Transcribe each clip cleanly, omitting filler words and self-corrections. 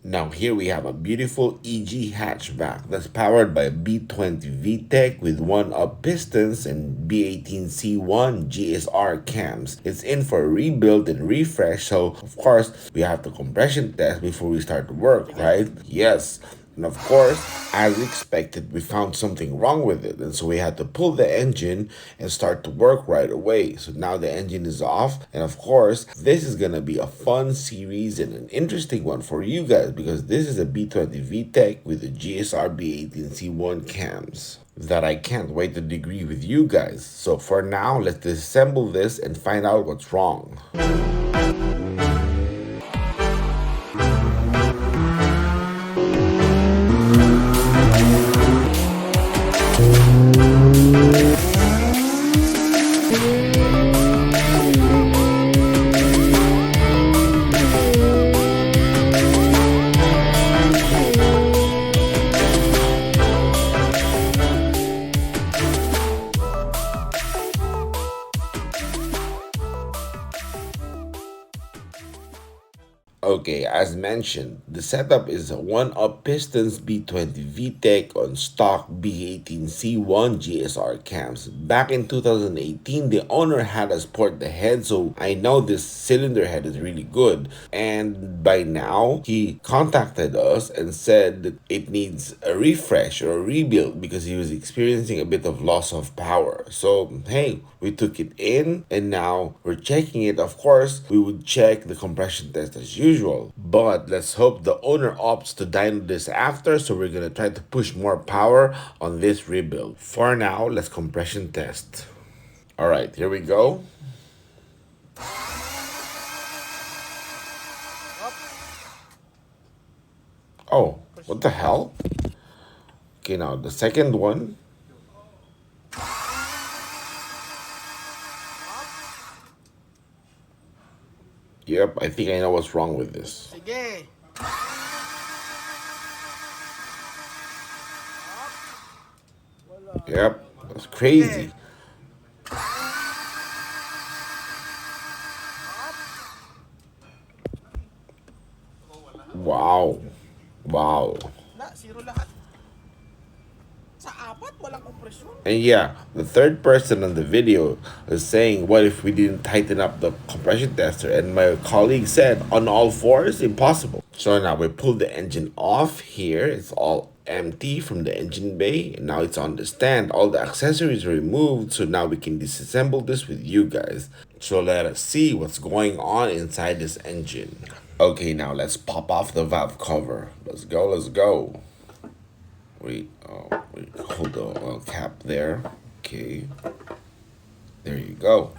Now here we have a beautiful EG hatchback that's powered by B20 VTec with 1-up pistons and B18c1 GSR cams. It's in for a rebuild and refresh, so of course we have to compression test before we start work, right? Yes. And of course, as expected, we found something wrong with it. And so we had to pull the engine and start to work right away. So now the engine is off. And of course, this is going to be a fun series and an interesting one for you guys because this is a B20 VTec with a GSR B18c1 cams that I can't wait to degree with you guys. So for now, let's disassemble this and find out what's wrong. Okay, as mentioned, the setup is a 1-up pistons B20 VTec on stock B18c1 GSR cams. Back in 2018, the owner had us port the head, so I know this cylinder head is really good. And by now, he contacted us and said that it needs a refresh or a rebuild because he was experiencing a bit of loss of power. So, hey, we took it in and now we're checking it. Of course, we would check the compression test as usual, but let's hope the owner opts to dyno this after, so we're gonna try to push more power on this rebuild. For now, let's compression test. All right, here we go. Oh, what the hell? Okay, now the second one. Yep, I think I know what's wrong with this. Yep, that's crazy. Wow. Wow. And yeah, the third person on the video is saying, what if we didn't tighten up the compression tester? And my colleague said, on all fours, impossible. So now we pulled the engine off here. It's all empty from the engine bay. And now it's on the stand. All the accessories are removed. So now we can disassemble this with you guys. So let us see what's going on inside this engine. Okay, now let's pop off the valve cover. Let's go, let's go. Wait, hold the oil cap there. Okay, there you go.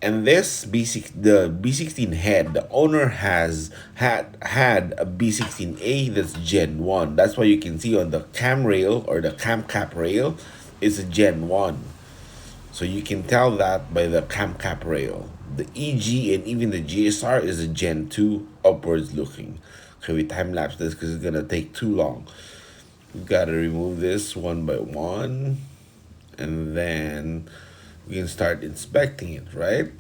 And this the B16 head, the owner has had a B16A that's Gen 1. That's why you can see on the cam rail or the cam cap rail is a Gen 1. So you can tell that by the cam cap rail. The EG and even the GSR is a Gen 2 upwards looking. Okay, we time lapse this because it's gonna take too long. We've got to remove this one by one, and then we can start inspecting it, right?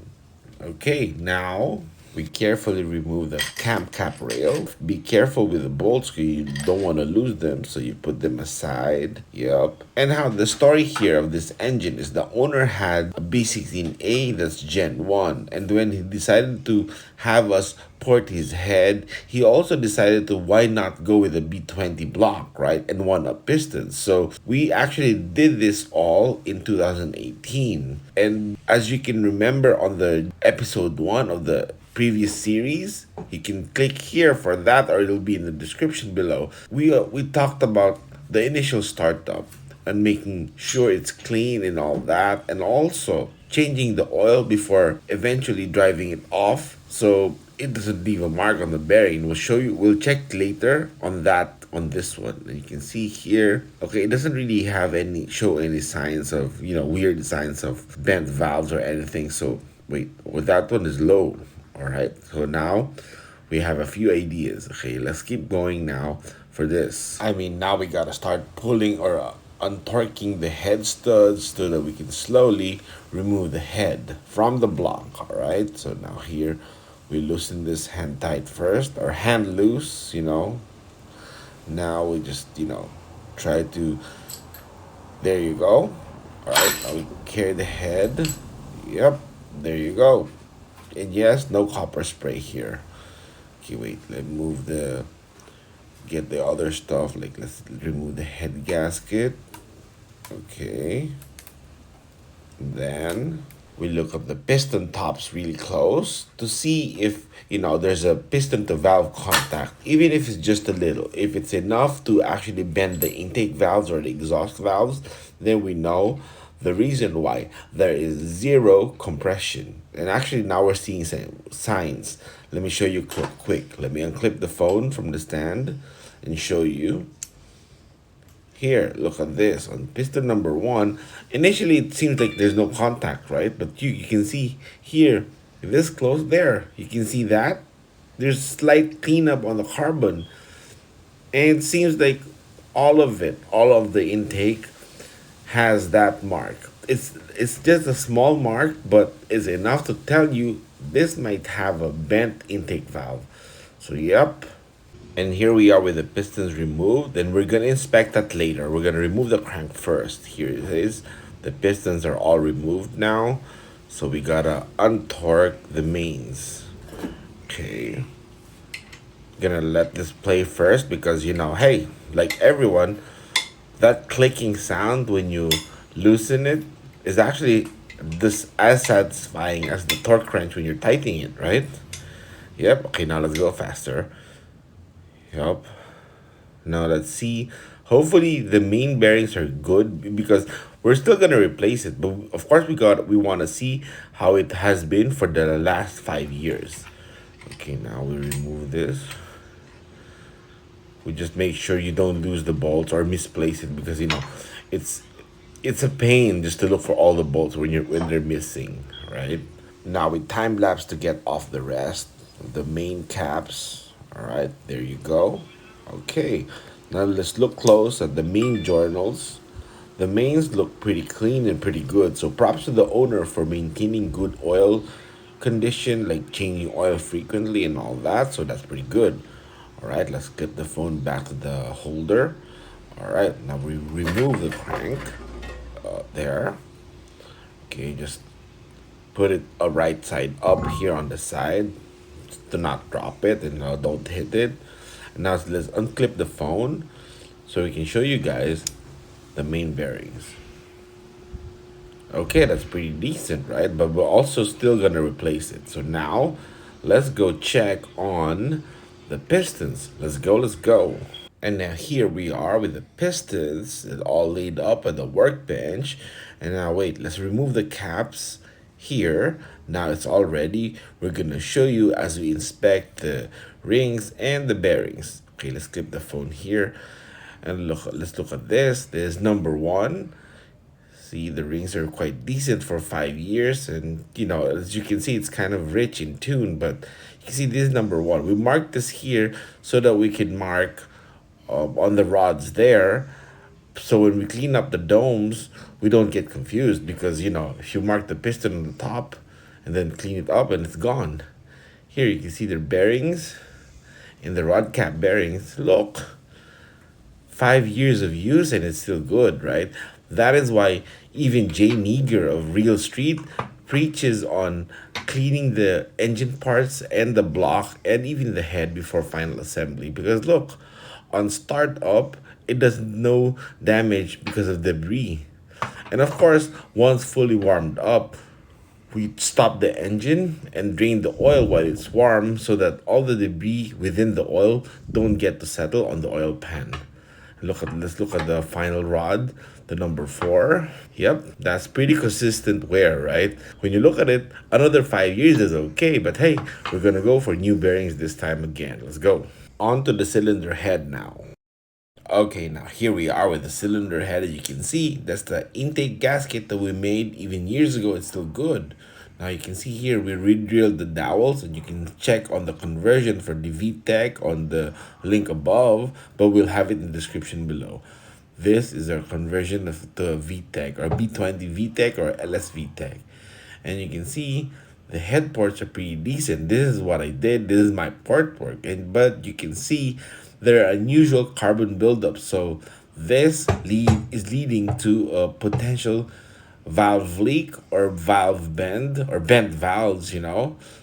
Okay, now we carefully remove the cam cap rail. Be careful with the bolts because you don't want to lose them, so you put them aside. Yep. And how the story here of this engine is the owner had a B16A that's Gen 1, and when he decided to have us port his head, he also decided to why not go with a B20 block, right? And 1-up pistons. So we actually did this all in 2018. And as you can remember on the episode 1 of the previous series, you can click here for that, or it'll be in the description below. We talked about the initial startup and making sure it's clean and all that, and also changing the oil before eventually driving it off so it doesn't leave a mark on the bearing. We'll check later on that on this one. And you can see here, okay, it doesn't really have show any signs of, weird signs of bent valves or anything. So wait, that one is low. All right, so now we have a few ideas. Okay, let's keep going now for this. I mean, now we gotta start pulling or untorquing the head studs so that we can slowly remove the head from the block. All right, so now here We loosen this hand tight first, or hand loose, Now we just, try to, there you go. All right, now we carry the head. Yep, there you go. And yes, no copper spray here. Okay, wait, let me move get the other stuff. Like, let's remove the head gasket. Okay. Then we look at the piston tops really close to see if there's a piston to valve contact, even if it's just a little. If it's enough to actually bend the intake valves or the exhaust valves, then we know the reason why there is zero compression. And actually now we're seeing signs. Let me show you quick. Let me unclip the phone from the stand and show you. Here, look at this. On piston number 1, initially it seems like there's no contact, right? But you can see here, this close there, you can see that. There's slight cleanup on the carbon. And it seems like all of the intake has that mark. It's just a small mark, but it's enough to tell you this might have a bent intake valve. So, yep. And here we are with the pistons removed, and we're gonna inspect that later. We're gonna remove the crank first. Here it is. The pistons are all removed now. So we gotta untorque the mains. Okay. Gonna let this play first because hey, like everyone, that clicking sound when you loosen it is actually this as satisfying as the torque wrench when you're tightening it, right? Yep. Okay, now let's go faster. Yep. Now let's see. Hopefully the main bearings are good because we're still gonna replace it. But of course we want to see how it has been for the last 5 years. Okay, now we remove this. We just make sure you don't lose the bolts or misplace it because it's a pain just to look for all the bolts when they're missing, right? Now we time lapse to get off the rest, the main caps. All right, there you go. Okay, now let's look close at the main journals. The mains look pretty clean and pretty good. So props to the owner for maintaining good oil condition, like changing oil frequently and all that. So that's pretty good. All right, let's get the phone back to the holder. All right, now we remove the crank there. Okay, just put it right side up here on the side to not drop it and don't hit it. And now let's unclip the phone so we can show you guys the main bearings. Okay, that's pretty decent, right? But we're also still gonna replace it. So now let's go check on the pistons. Let's go. And now here we are with the pistons all laid up at the workbench. And now wait, let's remove the caps here. Now it's all ready. We're gonna show you as we inspect the rings and the bearings. Okay, let's clip the phone here and let's look at this. There's number 1. See, the rings are quite decent for 5 years, and as you can see, it's kind of rich in tune. But you can see this is number 1. We marked this here so that we can mark on the rods there, so when we clean up the domes we don't get confused, because if you mark the piston on the top and then clean it up and it's gone. Here you can see their bearings and the rod cap bearings. Look, 5 years of use and it's still good, right? That is why even Jay Meager of Real Street preaches on cleaning the engine parts and the block and even the head before final assembly, because look, on startup it does no damage because of debris. And of course, once fully warmed up, we stop the engine and drain the oil while it's warm so that all the debris within the oil don't get to settle on the oil pan. Let's look at the final rod, the number 4. Yep, that's pretty consistent wear, right? When you look at it, another 5 years is okay, but hey, we're gonna go for new bearings this time again. Let's go. On to the cylinder head now. Okay, now here we are with the cylinder head. As you can see, that's the intake gasket that we made even years ago. It's still good. Now you can see here we re-drilled the dowels, and you can check on the conversion for the Vtec on the link above, but we'll have it in the description below. This is our conversion of the Vtec, or B20vtec or LS Vtec. And you can see The head ports are pretty decent. This is what I did. This is my port work. But you can see there are unusual carbon buildup. So this is leading to a potential valve leak or valve bend or bent valves.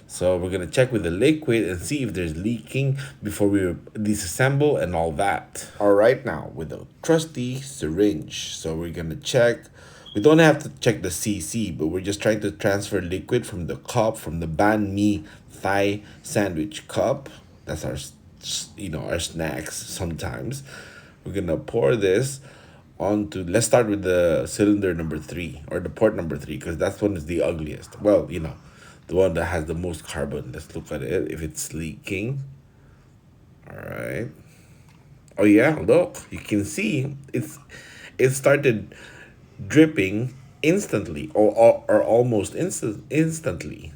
So we're gonna check with the liquid and see if there's leaking before we disassemble and all that. All right, now with the trusty syringe. So we're gonna check. We don't have to check the CC, but we're just trying to transfer liquid from the cup, from the banh mi Thai sandwich cup. That's our snacks sometimes. We're gonna pour this onto, let's start with the cylinder number 3 or the port number 3, because that's one is the ugliest. Well, the one that has the most carbon. Let's look at it if it's leaking. All right. Oh yeah, look, you can see it started dripping instantly or almost instantly.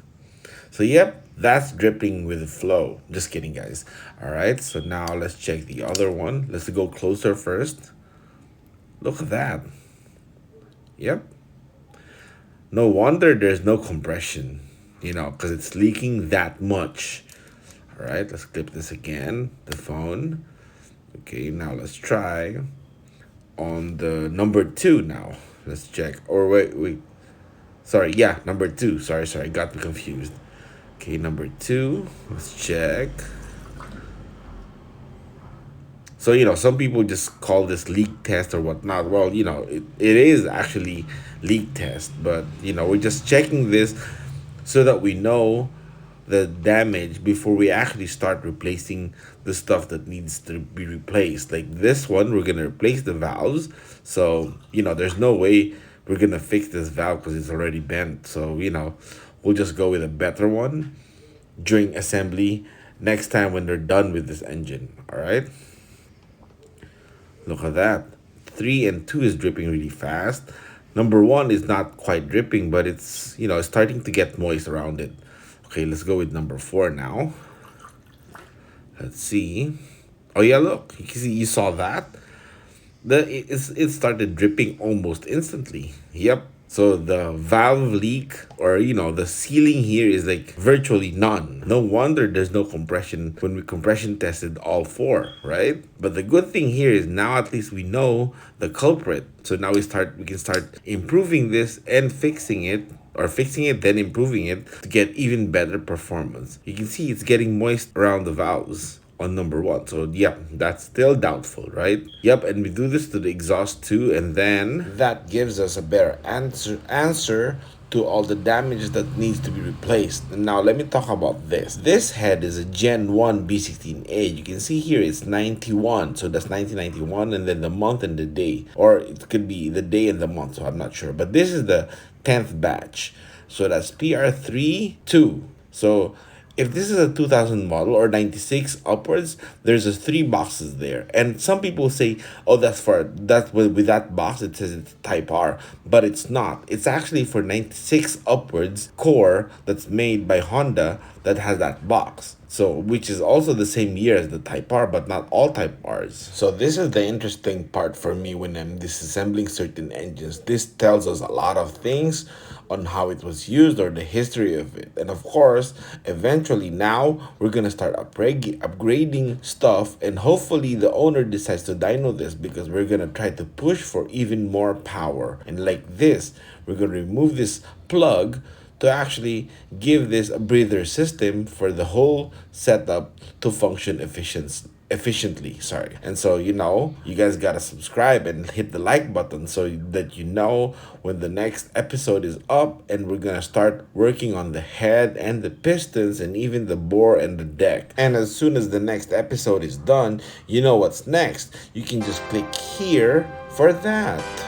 So yep, that's dripping with flow. Just kidding, guys. All right, so now let's check the other one. Let's go closer first. Look at that. Yep. No wonder there's no compression, because it's leaking that much. All right, let's clip this again, the phone. Okay, now let's try on the number 2 now. Let's check. Or wait. Sorry, yeah, number 2. Sorry, got me confused. Okay, number 2. Let's check. So, some people just call this leak test or whatnot. Well, it is actually leak test, but, we're just checking this so that we know the damage before we actually start replacing the stuff that needs to be replaced. Like this one, we're going to replace the valves. So, there's no way we're going to fix this valve because it's already bent. So, we'll just go with a better one during assembly next time when they're done with this engine. All right. Look at that. 3 and 2 is dripping really fast. Number 1 is not quite dripping, but it's, it's starting to get moist around it. Okay, let's go with number 4 now. Let's see. Oh yeah, look. You saw that? It started dripping almost instantly. Yep. So the valve leak or the sealing here is like virtually none. No wonder there's no compression when we compression tested all 4, right? But the good thing here is now at least we know the culprit. So now we can start improving this and fixing it, or fixing it then improving it to get even better performance. You can see it's getting moist around the valves on number 1. So yeah, that's still doubtful, right? Yep, and we do this to the exhaust too, and then that gives us a better answer to all the damage that needs to be replaced. And now let me talk about this. This head is a Gen 1 B16A. You can see here it's 91, so that's 1991, and then the month and the day, or it could be the day and the month, so I'm not sure. But this is the 10th batch, so that's PR32. So if this is a 2000 model or 96 upwards, there's a 3 boxes there. And some people say, oh, with that box, it says it's Type R. But it's not. It's actually for 96 upwards core that's made by Honda that has that box. So, which is also the same year as the Type R, but not all Type Rs. So this is the interesting part for me when I'm disassembling certain engines. This tells us a lot of things on how it was used or the history of it. And of course, eventually now we're going to start upgrading stuff, and hopefully the owner decides to dyno this because we're going to try to push for even more power. And like this, we're going to remove this plug to actually give this a breather system for the whole setup to function efficiently. And so you guys gotta subscribe and hit the like button so that when the next episode is up, and we're gonna start working on the head and the pistons and even the bore and the deck. And as soon as the next episode is done, what's next. You can just click here for that.